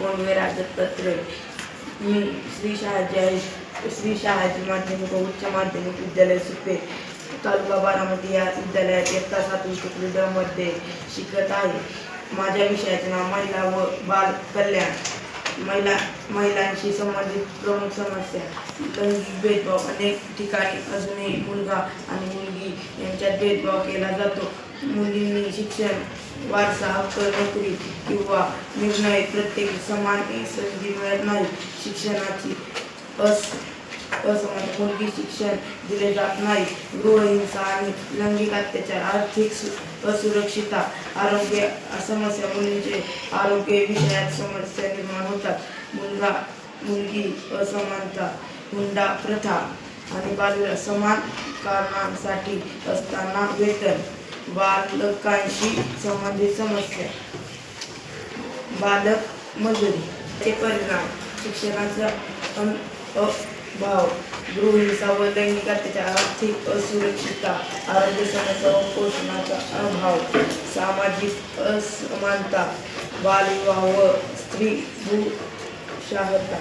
मोंडवेरा दत्तात्रय. मी श्री शहाजी माध्यमिक व उच्च माध्यमिक विद्यालय सुपे तालुका बारामती या विद्यालयात इयत्ता 7वी ड मध्ये शिकत आहे. माझ्या विषयाचे नाव महिला व बाल कल्याण. महिलांशी संबंधित प्रमुख समस्या. लैंगिक भेदभाव. अनेक ठिकाणी अजूनही मुलगा आणि मुलगी यांच्यात भेदभाव केला जातो. मुलींनी शिक्षण, वारसा हक्क, नोकरी किंवा निर्णय प्रत्येक समान संधी मिळत नाही. शिक्षणाची असमानता. मुलगी शिक्षण दिले जात नाही. गृहहिंसा आणि लैंगिक अत्याचार. आर्थिक असुरक्षितता. आरोग्य समस्या. मुलींचे आरोग्य विषयात समस्या निर्माण होतात. मुलगा मुलगी असमानता. हुंडा प्रथा आणि बालविवाह. समान कारणांसाठी असताना वेतन. बालकांशी संबंधित समस्या. बालक मजुरी. ते परिणाम. शिक्षणाचा अभाव, गृहहिंसा व लैंगिक अत्याचार, आर्थिक असुरक्षितता, आरोग्य समस्या व पोषणाचा अभाव, सामाजिक असमानता, बालविवाह व स्त्री भ्रूणहत्या.